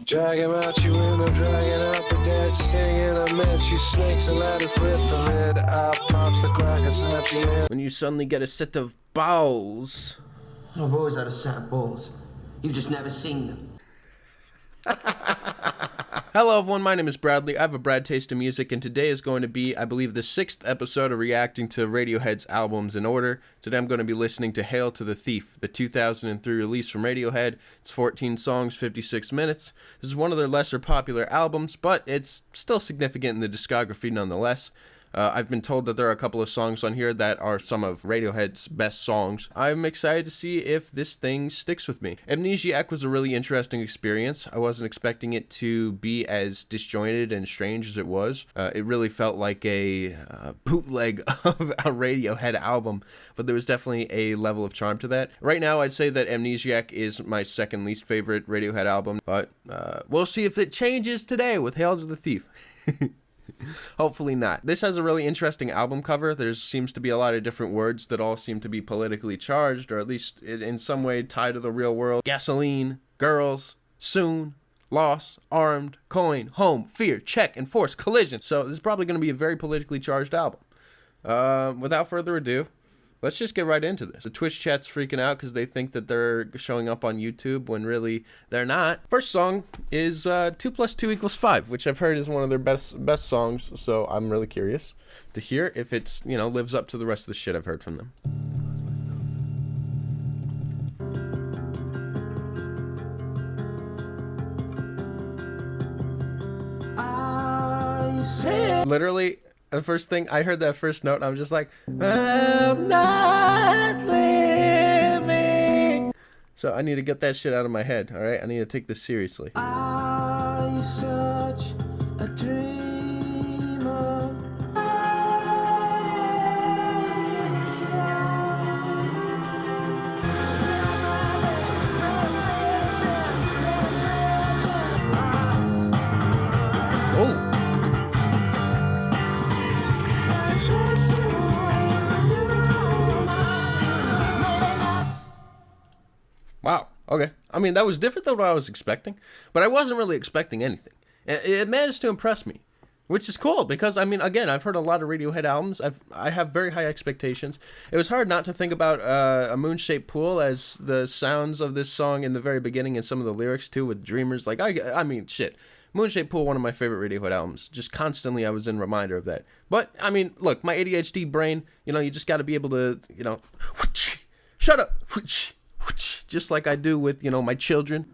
Drag him out your window, dragging out the dead, singing a mess. You snakes and ladders lit the lid. Out pops the crack and snaps you in. When you suddenly get a set of balls. I've always had a set of balls. You've just never seen them. Hello everyone, my name is Bradley. I have a Brad taste in music, and today is going to be, I believe, the 6th episode of reacting to Radiohead's albums in order. Today I'm going to be listening to Hail to the Thief, the 2003 release from Radiohead. It's 14 songs, 56 minutes. This is one of their lesser popular albums, but it's still significant in the discography nonetheless. I've been told that there are a couple of songs on here that are some of Radiohead's best songs. I'm excited to see if this thing sticks with me. Amnesiac was a really interesting experience. I wasn't expecting it to be as disjointed and strange as it was. It really felt like a bootleg of a Radiohead album, but there was definitely a level of charm to that. Right now, I'd say that Amnesiac is my second least favorite Radiohead album, but we'll see if it changes today with Hail to the Thief. Hopefully not. This has a really interesting album cover. There seems to be a lot of different words that all seem to be politically charged, or at least in some way tied to the real world. Gasoline, girls, soon, loss, armed, coin, home, fear, check, enforce, collision. So this is probably going to be a very politically charged album. Without further ado, let's just get right into this. The Twitch chat's freaking out because they think that they're showing up on YouTube when really they're not. First song is 2 + 2 = 5, which I've heard is one of their best songs, so I'm really curious to hear if it's, lives up to the rest of the shit I've heard from them. Literally, the first thing I heard, that first note, I'm just like, I'm not living. So I need to get that shit out of my head, all right? I need to take this seriously. Are you such a dreamer? Oh. Wow, okay. I mean, that was different than what I was expecting, but I wasn't really expecting anything. It managed to impress me, which is cool because, I mean, again, I've heard a lot of Radiohead albums. I have very high expectations. It was hard not to think about a moon-shaped pool as the sounds of this song in the very beginning and some of the lyrics, too, with Dreamers. Like, I mean, shit. Moon-Shaped Pool, one of my favorite Radiohead albums. Just constantly I was in reminder of that. But, I mean, look, my ADHD brain, you just got to be able to, shut up, just like I do with, my children.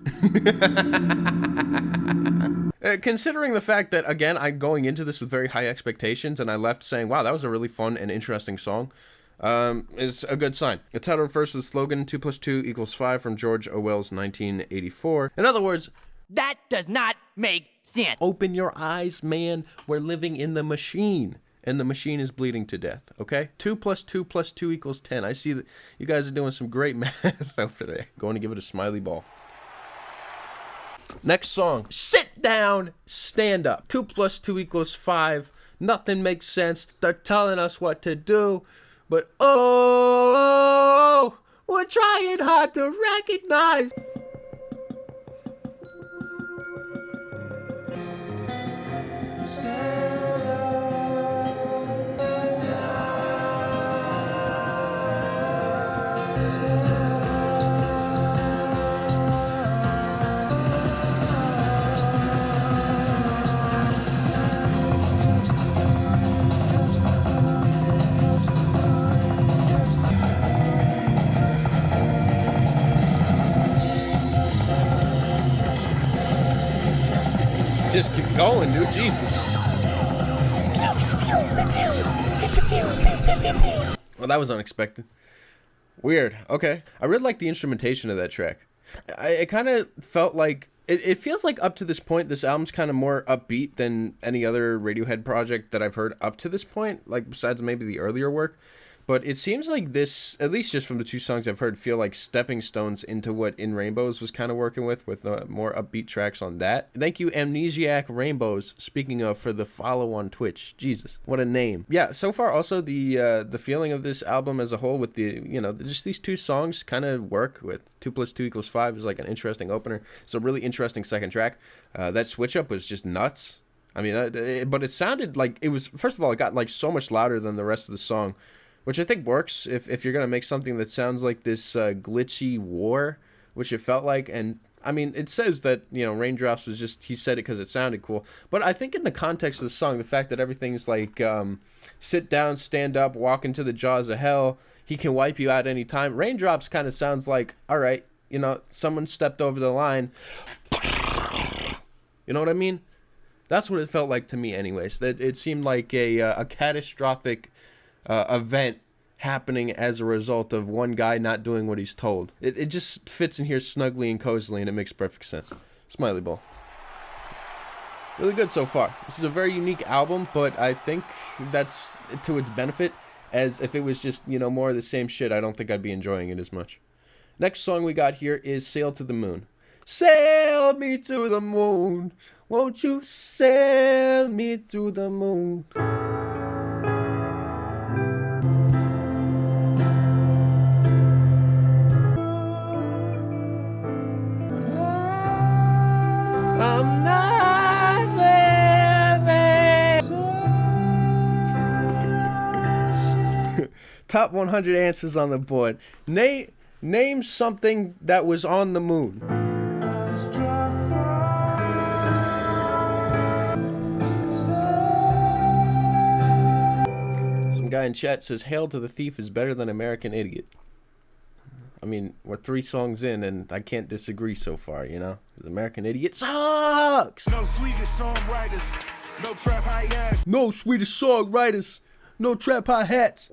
Considering the fact that, again, I'm going into this with very high expectations, and I left saying, wow, that was a really fun and interesting song, is a good sign. The title refers to the slogan, 2 + 2 = 5, from George Orwell's 1984. In other words, that does not make sense. Open your eyes, man. We're living in the machine, and the machine is bleeding to death, okay? 2 + 2 + 2 = 10. I see that you guys are doing some great math over there. Going to give it a smiley ball. Next song, Sit Down, Stand Up. 2 + 2 = 5. Nothing makes sense. They're telling us what to do, but oh, we're trying hard to recognize. Just keeps going, dude. Jesus. Well, that was unexpected. Weird. Okay. I really like the instrumentation of that track. It kind of felt like... It feels like up to this point, this album's kind of more upbeat than any other Radiohead project that I've heard up to this point, like besides maybe the earlier work. But it seems like this, at least just from the 2 songs I've heard, feel like stepping stones into what In Rainbows was kind of working with more upbeat tracks on that. Thank you, Amnesiac Rainbows, speaking of, for the follow on Twitch. Jesus, what a name. Yeah, so far also the feeling of this album as a whole with the, just these 2 songs kind of work with 2 + 2 = 5 is like an interesting opener. It's a really interesting second track. That switch up was just nuts. I mean, but it sounded like it was, first of all, it got like so much louder than the rest of the song, which I think works if you're going to make something that sounds like this glitchy war, which it felt like. And I mean, it says that, Raindrops was just, he said it because it sounded cool. But I think in the context of the song, the fact that everything's like sit down, stand up, walk into the jaws of hell, he can wipe you out any time. Raindrops kind of sounds like, all right, someone stepped over the line. You know what I mean? That's what it felt like to me anyways. That it seemed like a catastrophic event happening as a result of one guy not doing what he's told. It just fits in here snugly and cozily, and it makes perfect sense. Smiley Ball. Really good so far. This is a very unique album, but I think that's to its benefit, as if it was just, more of the same shit, I don't think I'd be enjoying it as much. Next song we got here is Sail to the Moon. Sail me to the moon, won't you sail me to the moon? I'm not living. Top 100 answers on the board. Name something that was on the moon. Some guy in chat says Hail to the Thief is better than American Idiot. I mean, we're 3 songs in, and I can't disagree so far, because American Idiot sucks! No Swedish songwriters, no trap hi-hats. No Swedish songwriters, no trap hi-hats.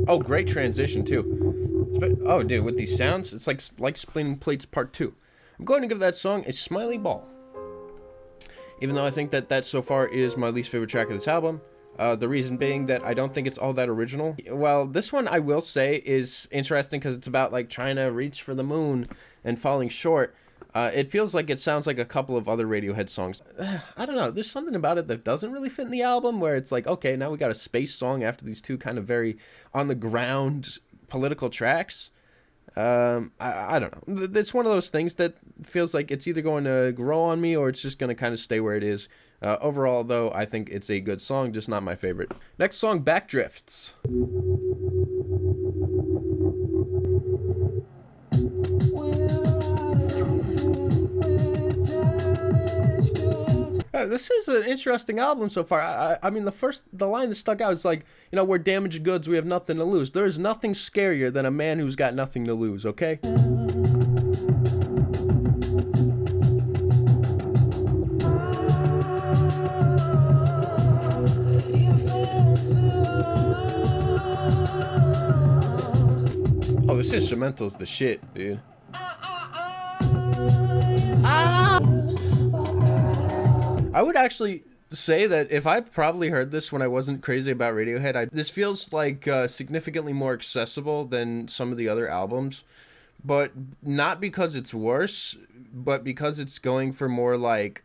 Oh, great transition, too. Oh, dude, with these sounds, it's like Splitting Plates Part 2. I'm going to give that song a Smiley Ball. Even though I think that so far is my least favorite track of this album. The reason being that I don't think it's all that original. Well, this one I will say is interesting because it's about like trying to reach for the moon and falling short. It feels like it sounds like a couple of other Radiohead songs. I don't know. There's something about it that doesn't really fit in the album where it's like, okay, now we got a space song after these 2 kind of very on the ground political tracks. I don't know. It's one of those things that feels like it's either going to grow on me or it's just going to kind of stay where it is. Overall, though, I think it's a good song, just not my favorite. Next song, Backdrifts. This is an interesting album so far. I mean, the line that stuck out is like, we're damaged goods, we have nothing to lose. There is nothing scarier than a man who's got nothing to lose, okay? Oh, this instrumental's the shit, dude. I would actually say that if I probably heard this when I wasn't crazy about Radiohead, this feels like significantly more accessible than some of the other albums, but not because it's worse, but because it's going for more like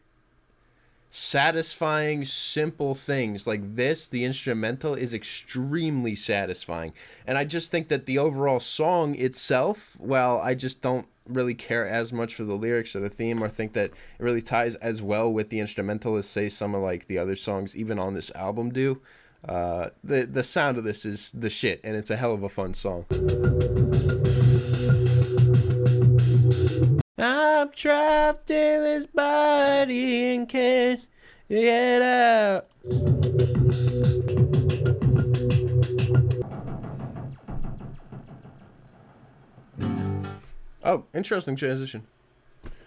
satisfying, simple things. Like this, the instrumental is extremely satisfying, and I just think that the overall song itself, well, I just don't really care as much for the lyrics or the theme, or think that it really ties as well with the instrumental as say some of like the other songs even on this album do. The sound of this is the shit, and it's a hell of a fun song. I'm trapped in this body and can't get out. Oh, interesting transition.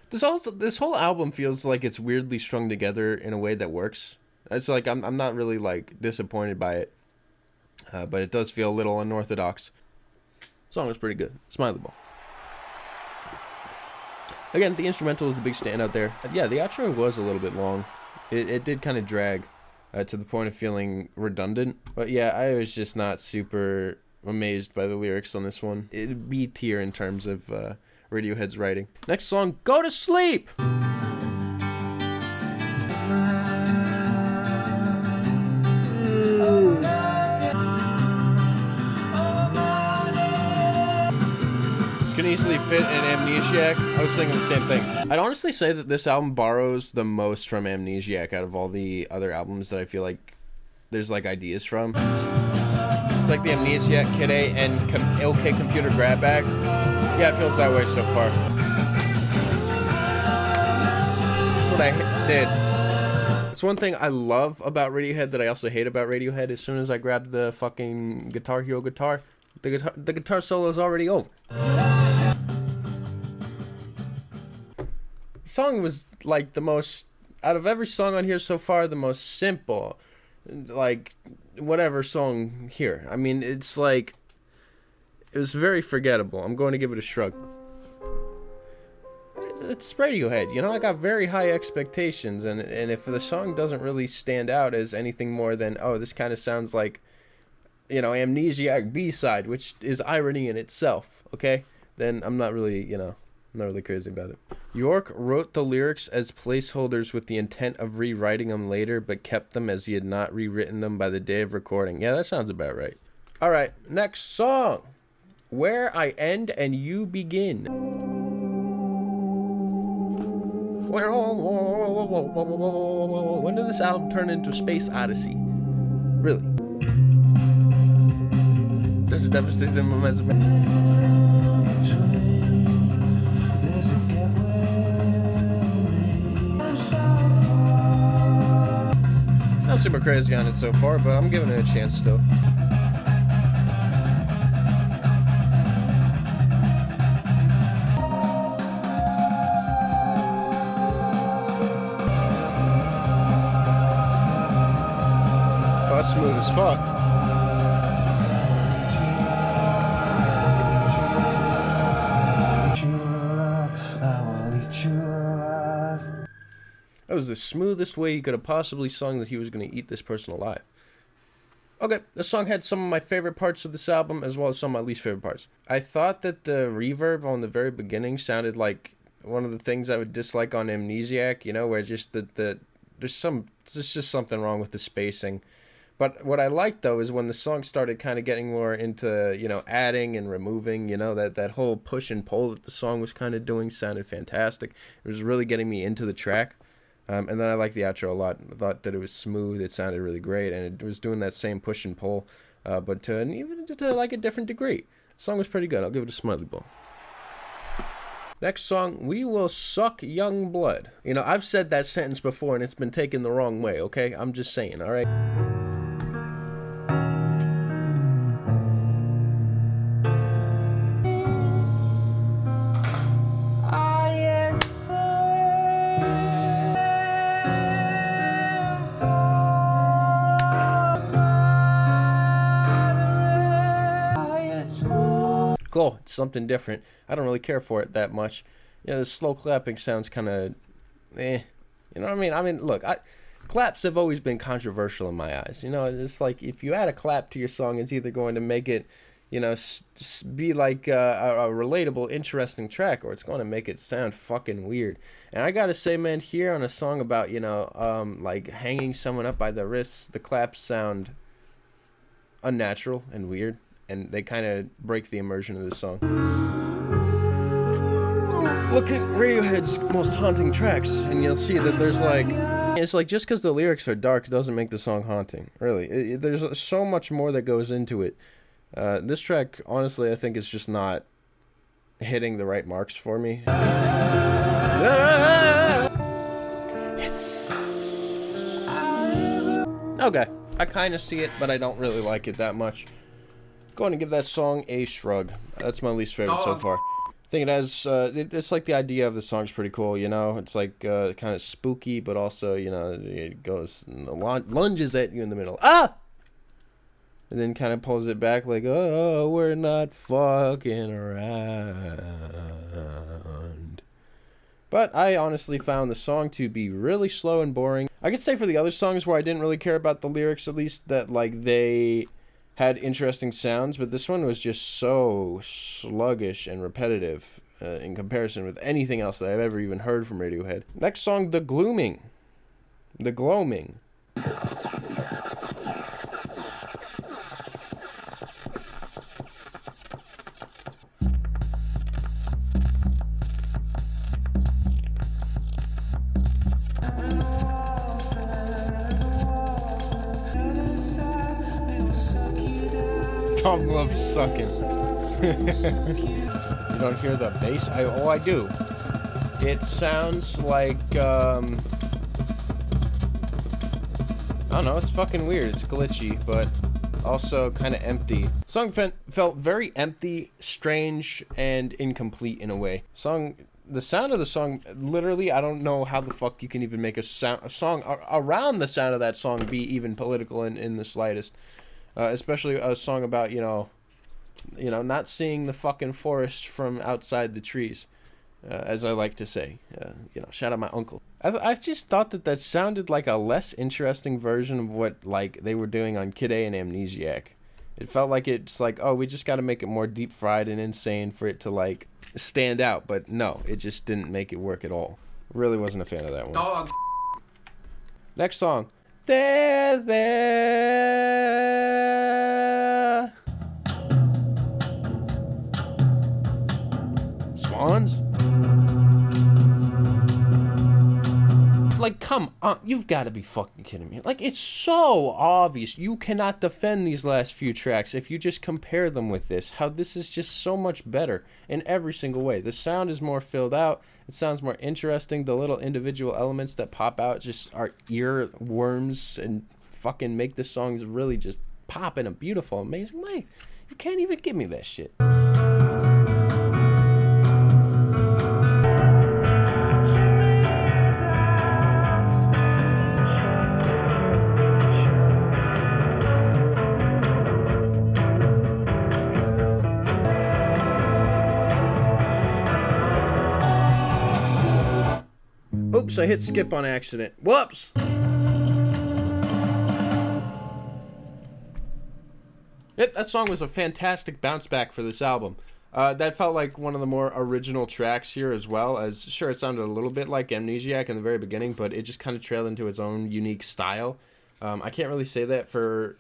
This whole album feels like it's weirdly strung together in a way that works. It's like I'm not really like disappointed by it, but it does feel a little unorthodox. Song was pretty good. Smiley Ball. Again, the instrumental is the big standout there. Yeah, the outro was a little bit long. It did kind of drag. to the point of feeling redundant. But yeah, I was just not super amazed by the lyrics on this one. It'd be tier in terms of Radiohead's writing. Next song, Go to Sleep! Can easily fit in Amnesiac. I was thinking the same thing. I'd honestly say that this album borrows the most from Amnesiac out of all the other albums that I feel like there's like ideas from. It's like the Amnesiac Kid A and OK Computer Grab Bag. Yeah, it feels that way so far. That's what I did. It's one thing I love about Radiohead that I also hate about Radiohead. As soon as I grab the fucking Guitar Hero guitar, the guitar solo is already over. The song was like the most, out of every song on here so far, the most simple, like whatever song here. I mean, it's like, it was very forgettable. I'm going to give it a shrug. It's Radiohead, you know, I got very high expectations, and if the song doesn't really stand out as anything more than, oh, this kind of sounds like, you know, Amnesiac B-side, which is irony in itself, okay, then I'm not really, you know, I'm not really crazy about it. York wrote the lyrics as placeholders with the intent of rewriting them later, but kept them as he had not rewritten them by the day of recording. Yeah, that sounds about right. All right, next song. Where I End and You Begin. When did this album turn into Space Odyssey? Really? This is devastating. Not super crazy on it so far, but I'm giving it a chance still. Oh, that's smooth as fuck. That was the smoothest way he could have possibly sung that he was going to eat this person alive. Okay, the song had some of my favorite parts of this album as well as some of my least favorite parts. I thought that the reverb on the very beginning sounded like one of the things I would dislike on Amnesiac, you know, where just there's just something wrong with the spacing. But what I liked, though, is when the song started kind of getting more into, you know, adding and removing, you know, that whole push and pull that the song was kind of doing sounded fantastic. It was really getting me into the track. And then I liked the outro a lot. I thought that it was smooth. It sounded really great. And it was doing that same push and pull, but even to like a different degree. The song was pretty good. I'll give it a smiley ball. Next song, We Will Suck Young Blood. You know, I've said that sentence before and it's been taken the wrong way, okay? I'm just saying, all right? Cool, it's something different. I don't really care for it that much. You know, the slow clapping sounds kind of, You know what I mean? I mean, look, claps have always been controversial in my eyes. You know, it's like if you add a clap to your song, it's either going to make it, you know, be like a relatable, interesting track, or it's going to make it sound fucking weird. And I gotta say, man, here on a song about, you know, like hanging someone up by the wrists, the claps sound unnatural and weird. And they kind of break the immersion of this song. Look at Radiohead's most haunting tracks, and you'll see that there's like... It's like just because the lyrics are dark doesn't make the song haunting. Really. There's so much more that goes into it. This track, honestly, I think is just not hitting the right marks for me. Okay. I kind of see it, but I don't really like it that much. Going to give that song a shrug. That's my least favorite so far. I think it has, it's like the idea of the song's pretty cool, you know? It's like kind of spooky, but also, you know, it goes, lunges at you in the middle. Ah! And then kind of pulls it back like, oh, we're not fucking around. But I honestly found the song to be really slow and boring. I could say for the other songs where I didn't really care about the lyrics, at least, that like they had interesting sounds, but this one was just so sluggish and repetitive in comparison with anything else that I've ever even heard from Radiohead. Next song, The Gloaming. The Gloaming. Tom loves sucking. You don't hear the bass? I do. It sounds like, I don't know, it's fucking weird. It's glitchy, but also kind of empty. The song felt very empty, strange, and incomplete in a way. The sound of the song, literally, I don't know how the fuck you can even make a song around the sound of that song be even political in the slightest. Especially a song about, you know, not seeing the fucking forest from outside the trees, as I like to say. Shout out my uncle. I just thought that sounded like a less interesting version of what, like, they were doing on Kid A and Amnesiac. It felt like it's like, oh, we just got to make it more deep fried and insane for it to, like, stand out. But no, it just didn't make it work at all. Really wasn't a fan of that one. Dog. Next song. There. Swans? Like, come on, you've got to be fucking kidding me. Like, it's so obvious. You cannot defend these last few tracks if you just compare them with this. How this is just so much better in every single way. The sound is more filled out. It sounds more interesting. The little individual elements that pop out just are earworms and fucking make the songs really just pop in a beautiful, amazing way. You can't even give me that shit. Oops, I hit skip on accident. Whoops! Yep, that song was a fantastic bounce back for this album. That felt like one of the more original tracks here as well, as sure it sounded a little bit like Amnesiac in the very beginning, but it just kind of trailed into its own unique style. I can't really say that for,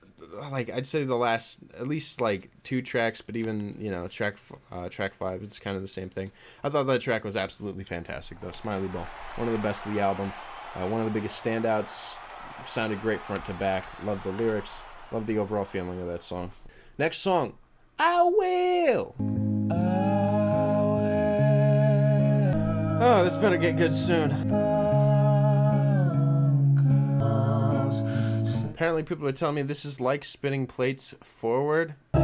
like, I'd say the last, at least, like, 2 tracks, but even, track 5, it's kind of the same thing. I thought that track was absolutely fantastic, though. Smiley Ball, one of the best of the album, one of the biggest standouts, sounded great front to back, loved the lyrics, loved the overall feeling of that song. Next song, I Will! Oh, this better get good soon. Apparently people are telling me this is like spinning plates forward. I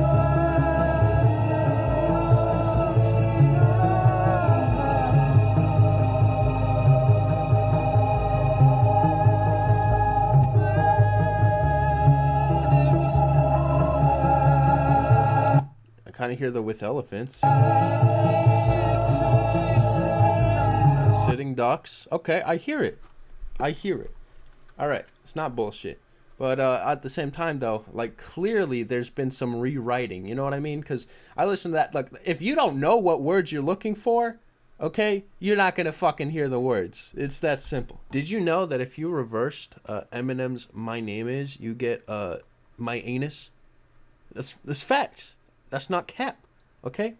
kind of hear the With Elephants. Sitting Ducks. Okay, I hear it. Alright, it's not bullshit. But at the same time, though, like, clearly there's been some rewriting, you know what I mean? Because I listen to that, like, if you don't know what words you're looking for, okay, you're not going to fucking hear the words. It's that simple. Did you know that if you reversed Eminem's My Name Is, you get My Anus? That's facts. That's not cap, okay?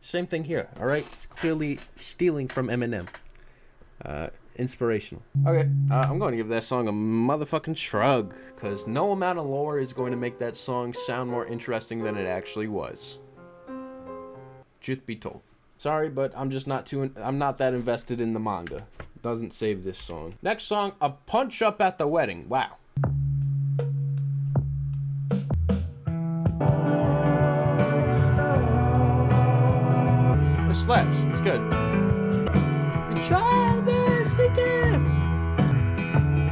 Same thing here, all right? It's clearly stealing from Eminem. Inspirational. Okay, I'm going to give that song a motherfucking shrug, because no amount of lore is going to make that song sound more interesting than it actually was. Truth be told. Sorry, but I'm not that invested in the manga. Doesn't save this song. Next song, A Punch Up at the Wedding. Wow. This slaps. It's good. We try this again.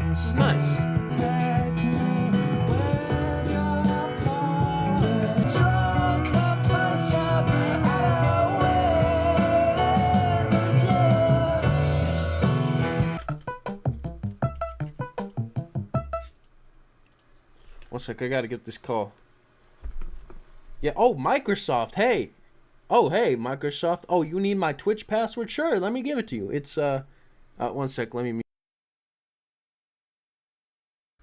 This is nice. One sec, I gotta get this call. Yeah, oh, Microsoft, hey. Oh, hey, Microsoft. Oh, you need my Twitch password? Sure, let me give it to you. It's, one sec, let me...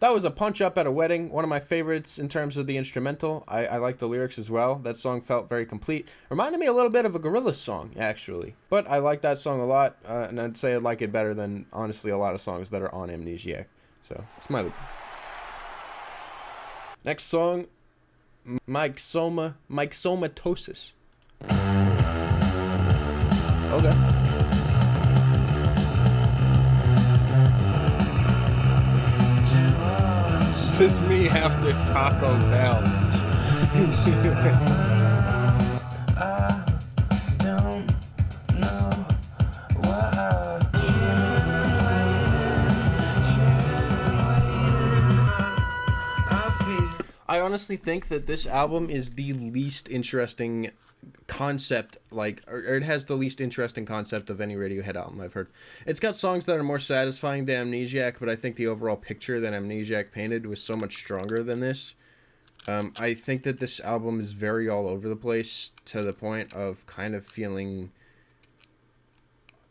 That was a Punch Up at a Wedding, one of my favorites in terms of the instrumental. I like the lyrics as well. That song felt very complete. Reminded me a little bit of a Gorillaz song, actually. But I like that song a lot, and I'd say I like it better than, honestly, a lot of songs that are on Amnesiac. So, Smiley. Next song, Myxomatosis. Okay. This is me after Taco Bell. I honestly think that this album is the least interesting concept, or it has the least interesting concept of any Radiohead album I've heard. It's got songs that are more satisfying than Amnesiac, but I think the overall picture that Amnesiac painted was so much stronger than this. I think that this album is very all over the place to the point of kind of feeling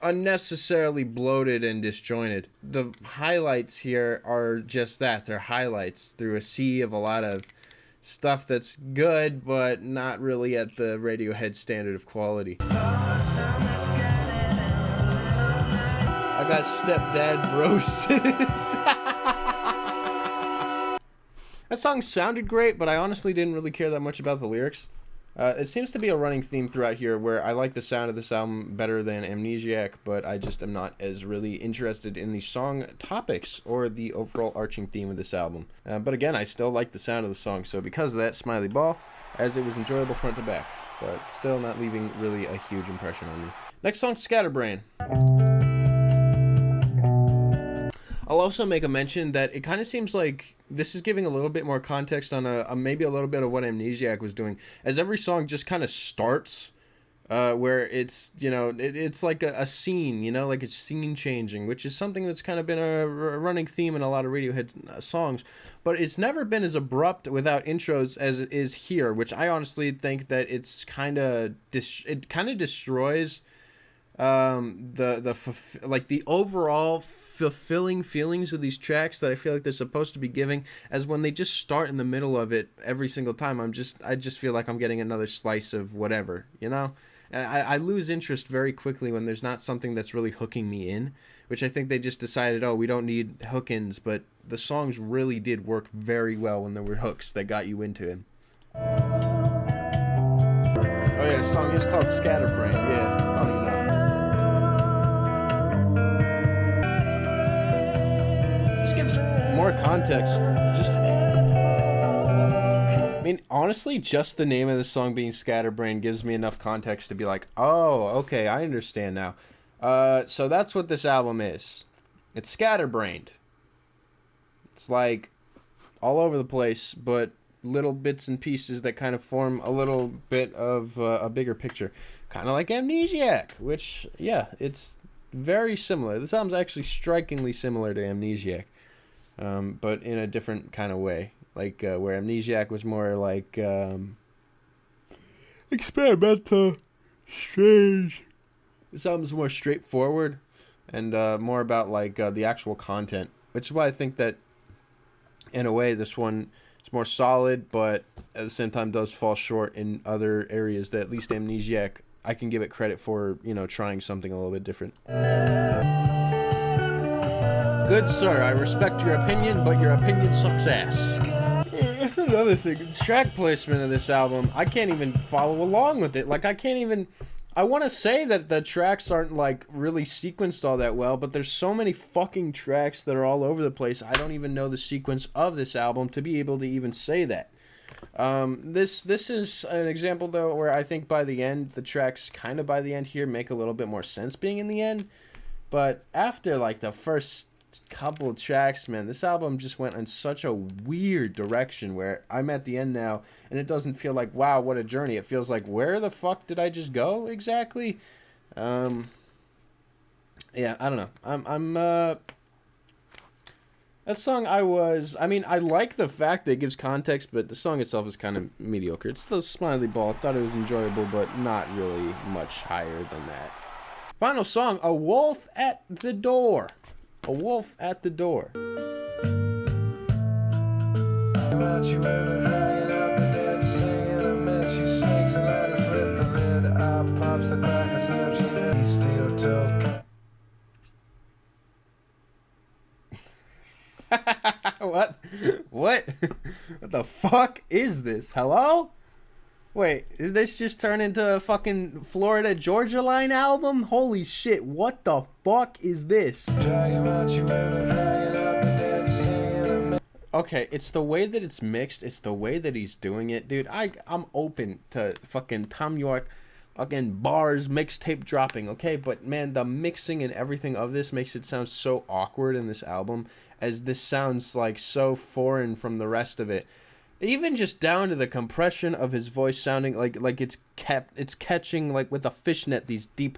unnecessarily bloated and disjointed. The highlights here are just that. They're highlights through a sea of a lot of stuff that's good, but not really at the Radiohead standard of quality. I got stepdad roses. That song sounded great, but I honestly didn't really care that much about the lyrics. It seems to be a running theme throughout here where I like the sound of this album better than Amnesiac, but I just am not as really interested in the song topics or the overall arching theme of this album. But again, I still like the sound of the song, so because of that, Smiley Ball, as it was enjoyable front to back, but still not leaving really a huge impression on me. Next song, Scatterbrain. I'll also make a mention that it kind of seems like this is giving a little bit more context on maybe a little bit of what Amnesiac was doing, as every song just kind of starts where it's, it's like a scene, like it's scene changing, which is something that's kind of been a running theme in a lot of Radiohead songs, but it's never been as abrupt without intros as it is here, which I honestly think that it's kind of it kind of destroys the overall fulfilling feelings of these tracks that I feel like they're supposed to be giving, as when they just start in the middle of it every single time. I just feel like I'm getting another slice of whatever, I lose interest very quickly when there's not something that's really hooking me in, which I think they just decided, we don't need hook-ins, but the songs really did work very well when there were hooks that got you into it. Oh yeah, the song is called Scatterbrain, yeah, funny enough. This gives more context. Honestly, just the name of the song being Scatterbrain gives me enough context to be like, oh, okay, I understand now. So that's what this album is. It's scatterbrained. It's like all over the place, but little bits and pieces that kind of form a little bit of a bigger picture. Kind of like Amnesiac, which, yeah, it's very similar. This album's actually strikingly similar to Amnesiac. But in a different kind of way, like where Amnesiac was more like experimental, strange. This album's more straightforward and more about like the actual content, which is why I think that in a way this one is more solid, but at the same time does fall short in other areas that at least Amnesiac I can give it credit for, trying something a little bit different. Good sir, I respect your opinion, but your opinion sucks ass. That's another thing. The track placement of this album, I can't even follow along with it. Like, I want to say that the tracks aren't, like, really sequenced all that well, but there's so many fucking tracks that are all over the place, I don't even know the sequence of this album to be able to even say that. This is an example, though, where I think by the end, the tracks kind of by the end here make a little bit more sense being in the end. But after, like, the first couple of tracks, man, this album just went in such a weird direction where I'm at the end now and it doesn't feel like, wow, what a journey. It feels like, where the fuck did I just go exactly? Yeah, I don't know. That song I like the fact that it gives context, but the song itself is kind of mediocre. It's the Smiley Ball. I thought it was enjoyable, but not really much higher than that. Final song, A Wolf at the Door. A Wolf at the Door. About you and a dragon up the dead, singing a mess. You snakes and ladders, flip the lid. I pops the crack and snaps your lid. Steel toe. What? What? What the fuck is this? Hello? Wait, is this just turn into a fucking Florida Georgia Line album? Holy shit, what the fuck is this? Okay, it's the way that it's mixed, it's the way that he's doing it. Dude, I'm open to fucking Tom York fucking bars mixtape dropping, okay? But man, the mixing and everything of this makes it sound so awkward in this album, as this sounds like so foreign from the rest of it. Even just down to the compression of his voice sounding like it's catching like with a fishnet these deep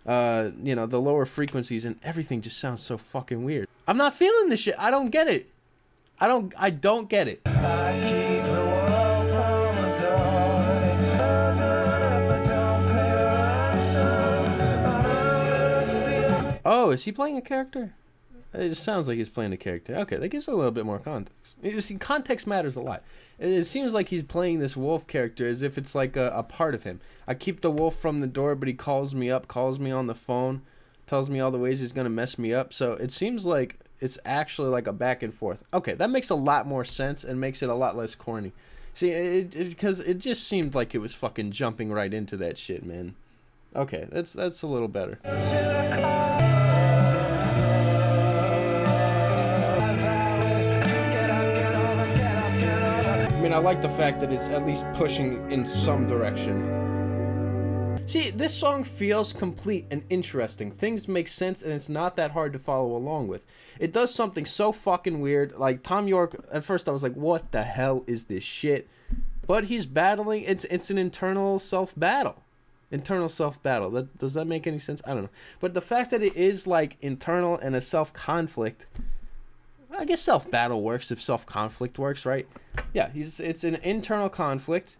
the lower frequencies, and everything just sounds so fucking weird. I'm not feeling this shit. I don't get it. I don't get it. Oh, is he playing a character? It just sounds like he's playing a character. Okay, that gives a little bit more context. You see, context matters a lot. It seems like he's playing this wolf character as if it's like a part of him. I keep the wolf from the door, but he calls me up, calls me on the phone, tells me all the ways he's going to mess me up. So it seems like it's actually like a back and forth. Okay, that makes a lot more sense and makes it a lot less corny. See, because it just seemed like it was fucking jumping right into that shit, man. Okay, that's a little better. I like the fact that it's at least pushing in some direction. See, this song feels complete and interesting. Things make sense, and it's not that hard to follow along with. It does something so fucking weird. Like, Tom York, at first I was like, what the hell is this shit? But he's battling, it's an internal self-battle. Internal self-battle. Does that make any sense? I don't know. But the fact that it is, like, internal and a self-conflict, I guess self-battle works if self-conflict works, right? Yeah, it's an internal conflict,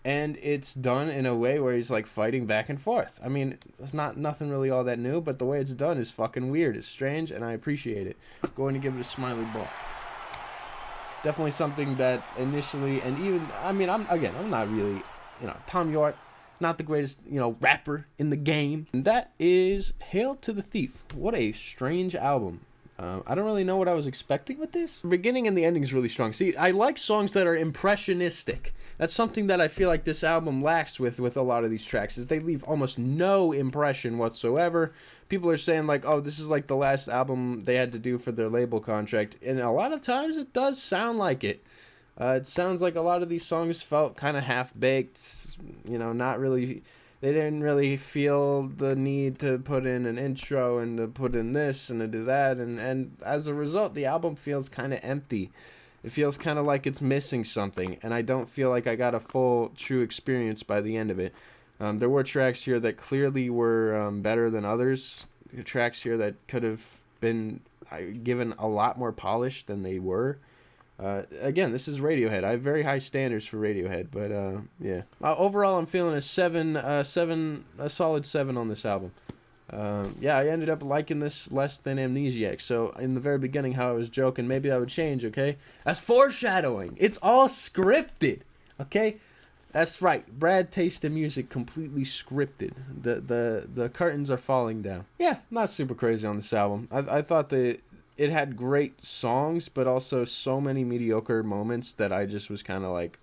and it's done in a way where he's like fighting back and forth. I mean, it's nothing really all that new, but the way it's done is fucking weird. It's strange, and I appreciate it. I'm going to give it a smiley ball. Definitely something that initially, and even, I mean, I'm not really, Tom York, not the greatest, rapper in the game. And that is Hail to the Thief. What a strange album. I don't really know what I was expecting with this. The beginning and the ending is really strong. See, I like songs that are impressionistic. That's something that I feel like this album lacks with a lot of these tracks, is they leave almost no impression whatsoever. People are saying like, oh, this is like the last album they had to do for their label contract. And a lot of times it does sound like it. It sounds like a lot of these songs felt kind of half-baked, not really... They didn't really feel the need to put in an intro and to put in this and to do that. And as a result, the album feels kind of empty. It feels kind of like it's missing something. And I don't feel like I got a full, true experience by the end of it. There were tracks here that clearly were better than others. Tracks here that could have been given a lot more polish than they were. Again, this is Radiohead. I have very high standards for Radiohead, but yeah. Overall, I'm feeling a solid 7 on this album. Yeah, I ended up liking this less than Amnesiac. So in the very beginning, how I was joking, maybe that would change. Okay, that's foreshadowing. It's all scripted. Okay, that's right. Brad Taste in Music completely scripted. The curtains are falling down. Yeah, not super crazy on this album. I thought that it had great songs, but also so many mediocre moments that I just was kind of like,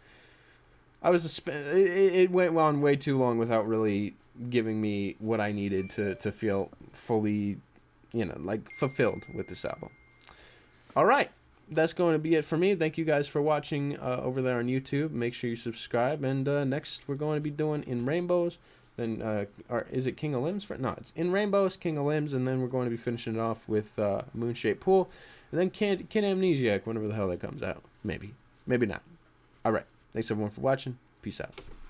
it went on way too long without really giving me what I needed to feel fully, fulfilled with this album. All right, that's going to be it for me. Thank you guys for watching over there on YouTube. Make sure you subscribe, and next we're going to be doing In Rainbows. Then, or is it King of Limbs? No, it's In Rainbows, King of Limbs, and then we're going to be finishing it off with Moonshaped Pool, and then Kid Amnesiac, whenever the hell that comes out. Maybe. Maybe not. All right. Thanks, everyone, for watching. Peace out.